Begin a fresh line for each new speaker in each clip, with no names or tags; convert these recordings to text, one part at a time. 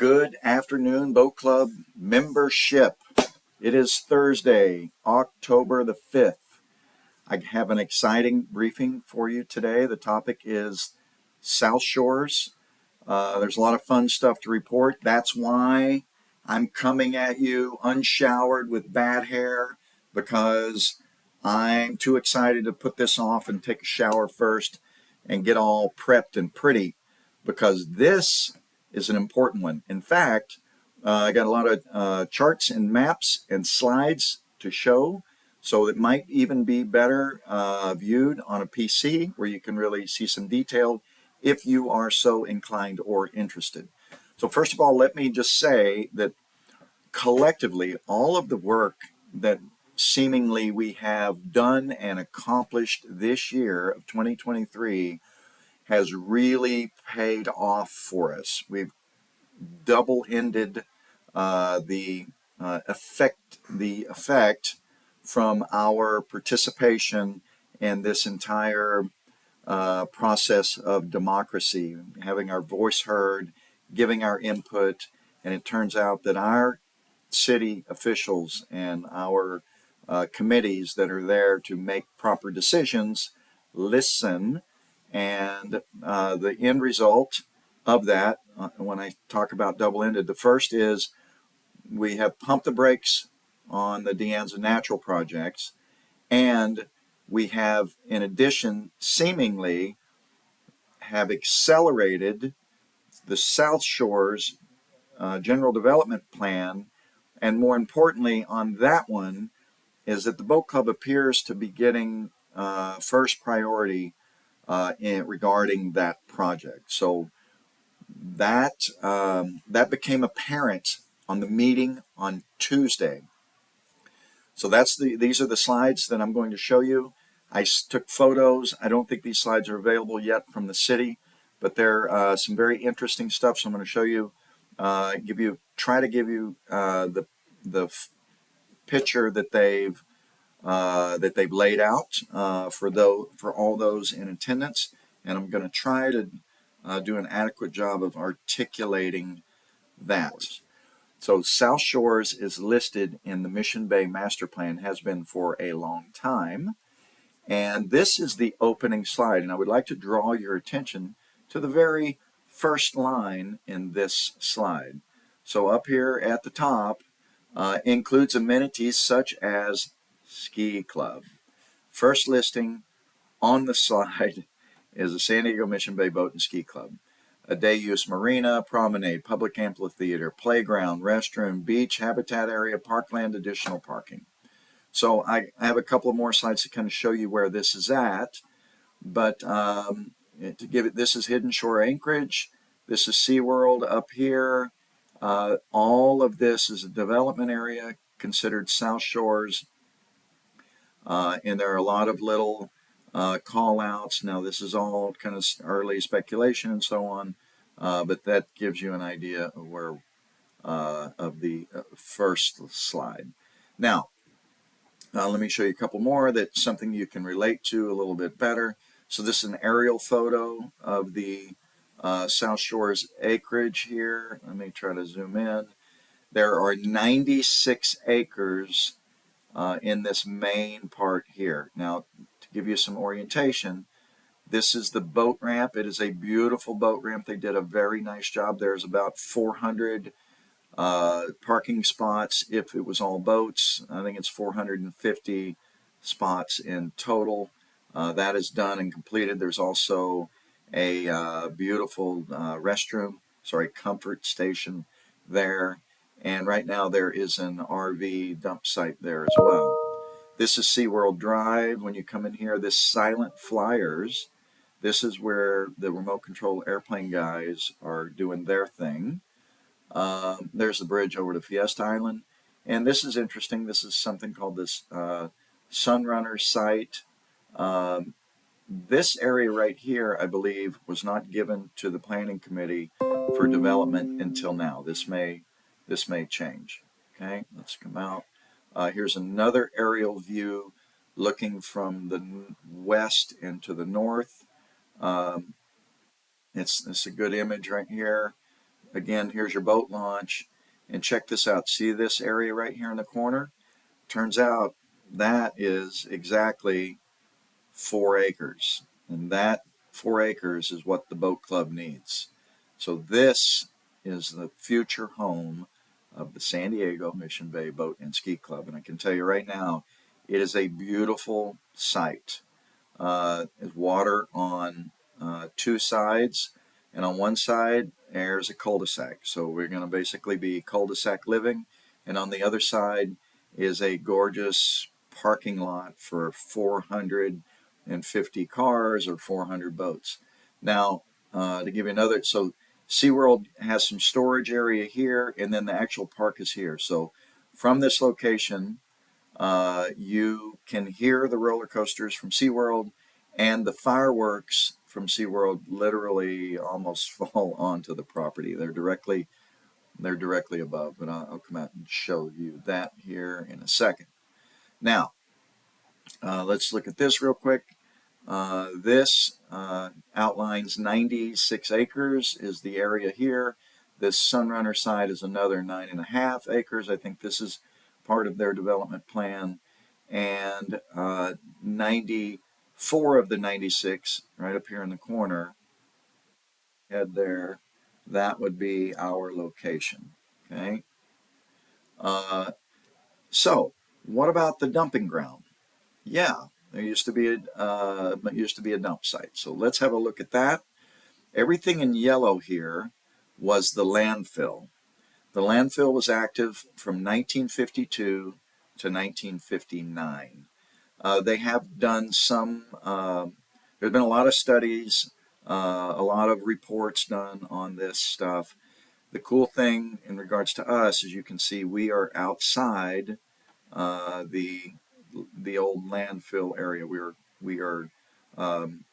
Good afternoon, Boat Club membership. It is Thursday, October the 5th. I have an exciting briefing for you today. The topic is South Shores. There's a lot of fun stuff to report. That's why I'm coming at you unshowered with bad hair, because I'm too excited to put this off and take a shower first and get all prepped and pretty, because this is an important one. In fact, I got a lot of charts and maps and slides to show, so it might even be better viewed on a PC where you can really see some detail if you are so inclined or interested. So first of all, let me just say that collectively, all of the work that seemingly we have done and accomplished this year of 2023 has really paid off for us. We've double-ended the effect from our participation in this entire process of democracy, having our voice heard, giving our input, and it turns out that our city officials and our committees that are there to make proper decisions listen, and the end result of that, when I talk about double-ended, the first is we have pumped the brakes on the De Anza Natural projects, and we have, in addition, seemingly have accelerated the South Shores General Development Plan. And more importantly on that one is that the Boat Club appears to be getting first priority regarding that project. So that became apparent on the meeting on Tuesday. So these are the slides that I'm going to show you. I took photos. I don't think these slides are available yet from the city, but they're some very interesting stuff. So I'm going to show you, try to give you the picture that they've laid out for all those in attendance, and I'm going to try to do an adequate job of articulating that. So South Shores is listed in the Mission Bay Master Plan, has been for a long time. And this is the opening slide. And I would like to draw your attention to the very first line in this slide. So up here at the top includes amenities such as ski club. First listing on the slide is the San Diego Mission Bay Boat and Ski Club. A day-use marina, promenade, public amphitheater, playground, restroom, beach, habitat area, parkland, additional parking. So I have a couple of more slides to kind of show you where this is at, but this is Hidden Shore Anchorage. This is SeaWorld up here. All of this is a development area considered South Shores, and there are a lot of little call outs. Now this is all kind of early speculation and so on, but that gives you an idea of where of the first slide. Now let me show you a couple more that's something you can relate to a little bit better. So this is an aerial photo of the South Shores acreage here. Let me try to zoom in. There are 96 acres in this main part here. Now, to give you some orientation, this is the boat ramp. It is a beautiful boat ramp. They did a very nice job. There's about 400 parking spots if it was all boats. I think it's 450 spots in total. That is done and completed. There's also a beautiful comfort station there. And right now there is an RV dump site there as well. This is SeaWorld Drive. When you come in here, this Silent Flyers, this is where the remote control airplane guys are doing their thing. There's the bridge over to Fiesta Island. And this is interesting. This is something called this Sunrunner site. This area right here, I believe, was not given to the planning committee for development until now. This may change. Okay, let's come out. Here's another aerial view looking from the west into the north. It's a good image right here. again, here's your boat launch. And check this out. See this area right here in the corner? Turns out that is exactly 4 acres. And that 4 acres is what the boat club needs. So this is the future home of the San Diego Mission Bay Boat and Ski Club. And I can tell you right now, it is a beautiful site. There's water on 2 sides, and on one side there's a cul-de-sac. So we're going to basically be cul-de-sac living, and on the other side is a gorgeous parking lot for 450 cars or 400 boats. Now, to give you another, so SeaWorld has some storage area here, and then the actual park is here. So from this location, you can hear the roller coasters from SeaWorld, and the fireworks from SeaWorld literally almost fall onto the property. They're directly above, but I'll come out and show you that here in a second. Now, let's look at this real quick. This outlines 96 acres is the area here. This Sunrunner side is another 9.5 acres. I think this is part of their development plan. And 94 of the 96, right up here in the corner, head there, that would be our location. Okay. So, what about the dumping ground? Yeah, there used to be a dump site. So let's have a look at that. Everything in yellow here was the landfill. The landfill was active from 1952 to 1959. They have done some, there's been a lot of studies, a lot of reports done on this stuff. The cool thing in regards to us, as you can see, we are outside the old landfill area. We are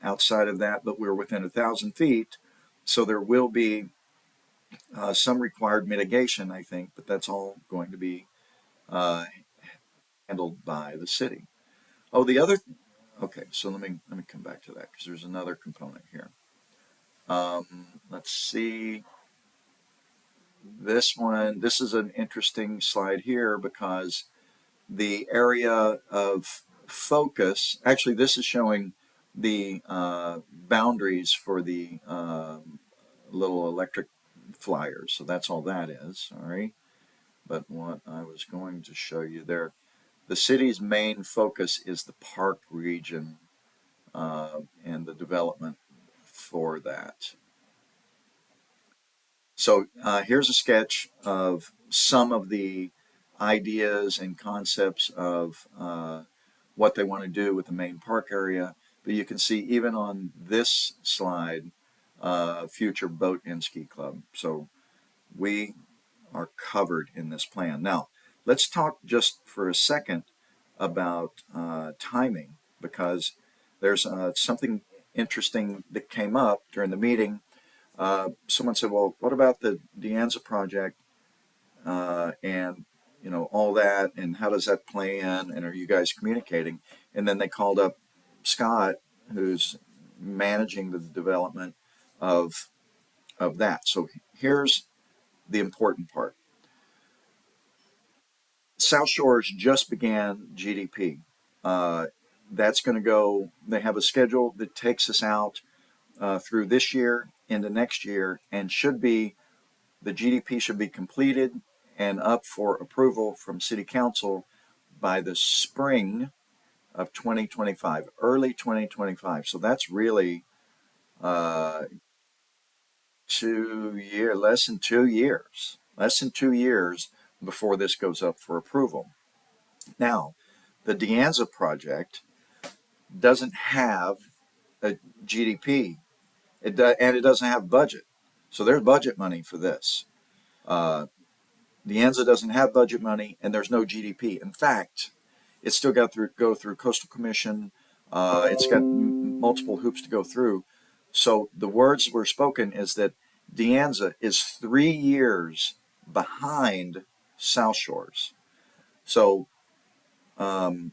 outside of that, but we're within 1,000 feet. So there will be some required mitigation, I think, but that's all going to be uh, handled by the city. Oh, the other. Okay, so let me come back to that because there's another component here. Let's see. This one. This is an interesting slide here because the area of focus. Actually, this is showing the boundaries for the little electric flyers. So that's all that is. All right. But what I was going to show you there, the city's main focus is the park region and the development for that. So here's a sketch of some of the ideas and concepts of what they want to do with the main park area. But you can see even on this slide, future boat and ski club. So we are covered in this plan. Now, let's talk just for a second about timing because there's something interesting that came up during the meeting. Someone said, "Well, what about the De Anza project and all that, and how does that play in? And are you guys communicating?" And then they called up Scott, who's managing the development of that. So here's the important part. South Shores just began GDP. Uh, that's going to go. They have a schedule that takes us out through this year into next year, and the GDP should be completed and up for approval from City Council by the spring of 2025, early 2025. So that's really uh, 2 year, less than 2 years before this goes up for approval. Now, the De Anza project doesn't have a GDP, and it doesn't have budget. So there's budget money for this. Uh, De Anza doesn't have budget money, and there's no GDP. In fact, it's still got to go through Coastal Commission. It's got multiple hoops to go through. So the words were spoken is that De Anza is 3 years behind South Shores. So, um,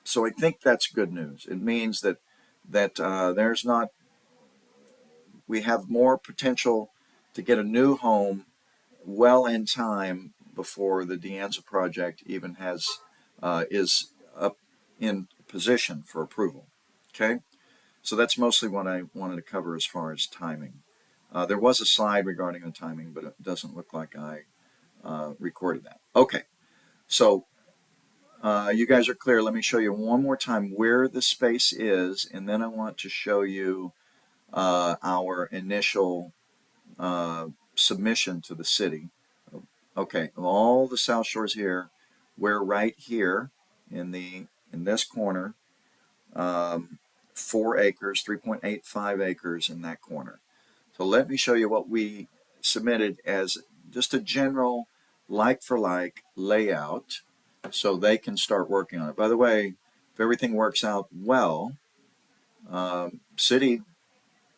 so I think that's good news. It means that there's not we have more potential to get a new home well in time before the De Anza project even is up in position for approval. Okay, so that's mostly what I wanted to cover as far as timing. There was a slide regarding the timing, but it doesn't look like I recorded that. Okay, so you guys are clear. Let me show you one more time where the space is, and then I want to show you our initial submission to the city. Okay, all the South Shores here, we're right here in this corner, 4 acres, 3.85 acres in that corner. So let me show you what we submitted as just a general like for like layout so they can start working on it. By the way, if everything works out well, city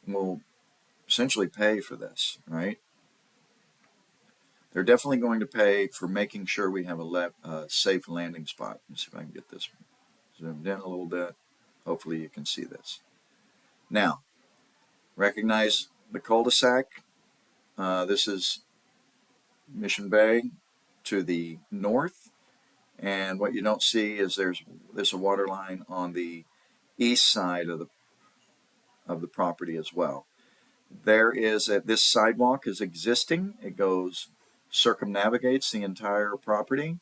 will essentially pay for this, right? They're definitely going to pay for making sure we have a safe landing spot. Let's see if I can get this zoomed in a little bit. Hopefully you can see this. Now, recognize the cul-de-sac. This is Mission Bay to the north, and what you don't see is there's a water line on the east side of the property as well. This sidewalk is existing. It circumnavigates the entire property,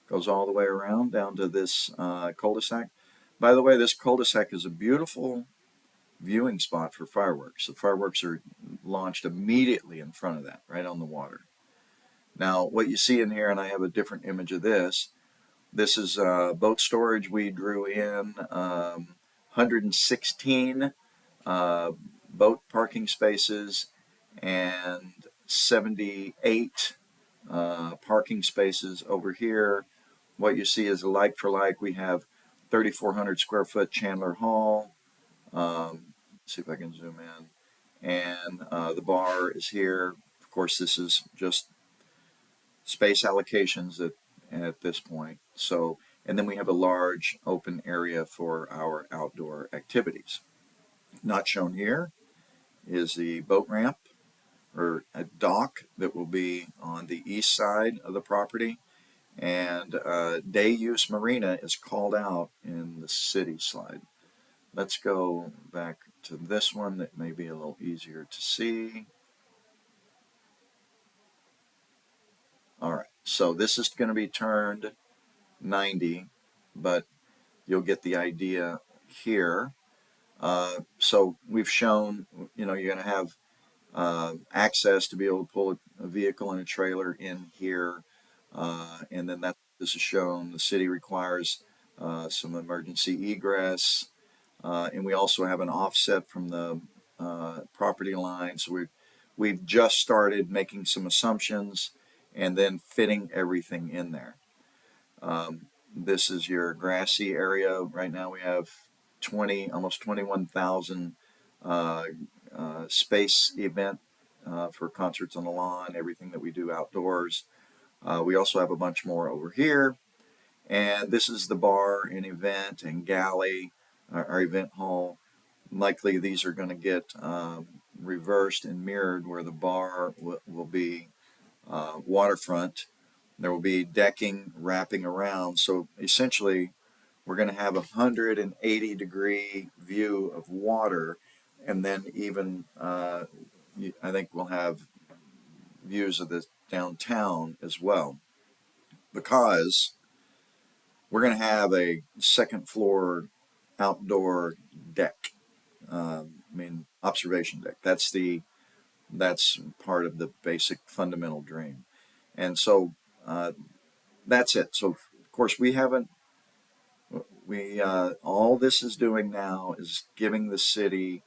goes all the way around down to this cul-de-sac. By the way, this cul-de-sac is a beautiful viewing spot for fireworks. The fireworks are launched immediately in front of that, right on the water. Now, what you see in here, and I have a different image of this is boat storage. We drew in 116 boat parking spaces and 78 parking spaces over here. What you see is a like for like. We have 3,400 square foot Chandler Hall. See if I can zoom in. And the bar is here. Of course, this is just space allocations at this point. So, and then we have a large open area for our outdoor activities. Not shown here is the boat ramp or a dock that will be on the east side of the property. And day use marina is called out in the city slide. Let's go back to this one that may be a little easier to see. All right, so this is going to be turned 90, but you'll get the idea here. So we've shown, you're going to have access to be able to pull a vehicle and a trailer in here, and then this is shown. The city requires some emergency egress, and we also have an offset from the property line. So we've just started making some assumptions and then fitting everything in there. This is your grassy area. Right now we have almost 21,000 space event for concerts on the lawn, everything that we do outdoors. We also have a bunch more over here. And this is the bar and event and galley, our event hall. Likely these are going to get reversed and mirrored where the bar will be waterfront. There will be decking wrapping around. So essentially, we're going to have a 180-degree view of water, and then even I think we'll have views of the downtown as well, because we're going to have a second floor outdoor deck. Observation deck. That's part of the basic fundamental dream, and so that's it. So of course all this is doing now is giving the city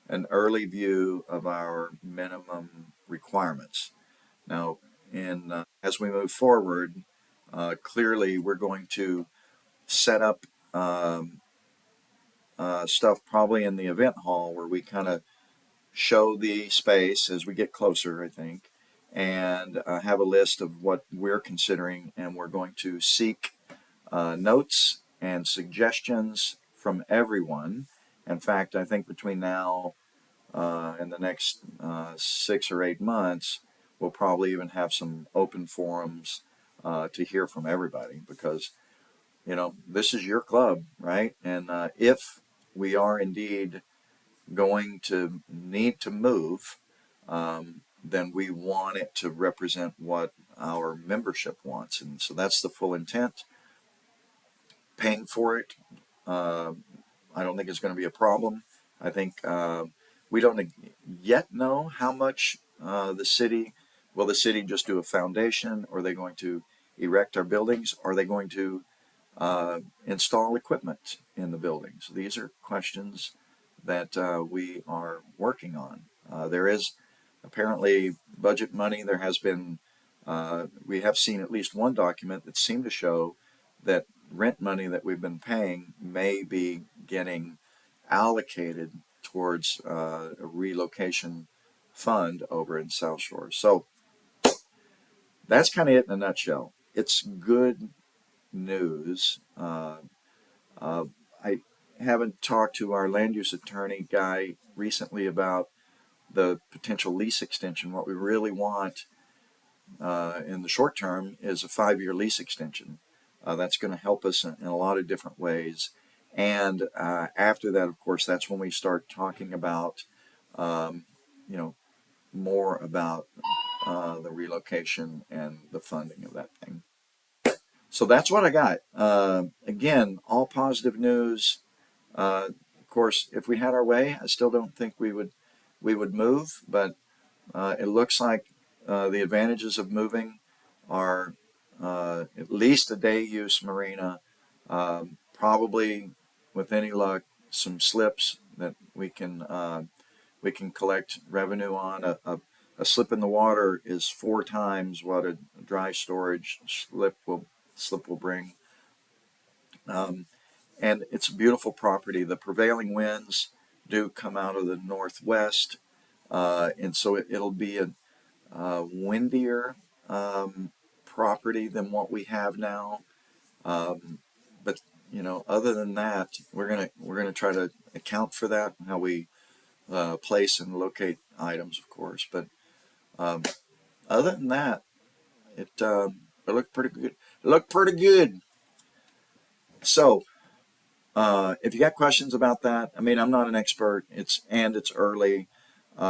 an early view of our minimum requirements. Now, as we move forward, clearly we're going to set up stuff probably in the event hall where we kind of show the space as we get closer, I think, and have a list of what we're considering, and we're going to seek notes and suggestions from everyone. In fact, I think between now in the next 6 or 8 months, we'll probably even have some open forums to hear from everybody, because this is your club, right? And if we are indeed going to need to move, then we want it to represent what our membership wants. And so that's the full intent. Paying for it, I don't think it's going to be a problem. I think we don't yet know how much will the city just do a foundation, or are they going to erect our buildings? Are they going to install equipment in the buildings? These are questions that we are working on. There is apparently budget money. There has been, we have seen at least one document that seemed to show that rent money that we've been paying may be getting allocated towards a relocation fund over in South Shore. So that's kind of it in a nutshell. It's good news. I haven't talked to our land use attorney guy recently about the potential lease extension. What we really want in the short term is a 5-year lease extension. That's going to help us in a lot of different ways. And after that, of course, that's when we start talking about, you know, more about the relocation and the funding of that thing. So that's what I got. Again, all positive news. Of course, if we had our way, I still don't think we would move, but it looks like the advantages of moving are at least a day use marina, probably with any luck some slips that we can collect revenue on. A slip in the water is 4 times what a dry storage slip will bring. And it's a beautiful property. The prevailing winds do come out of the northwest, and so it'll be a windier property than what we have now. But other than that, we're gonna try to account for that and how we place and locate items, of course. But other than that, it looked pretty good. It looked pretty good. So if you got questions about that, I mean, I'm not an expert. It's early.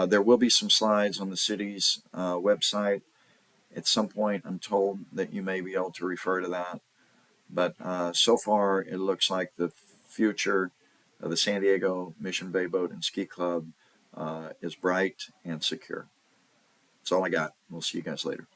There will be some slides on the city's website at some point. I'm told that you may be able to refer to that. But so far, it looks like the future of the San Diego Mission Bay Boat and Ski Club is bright and secure. That's all I got. We'll see you guys later.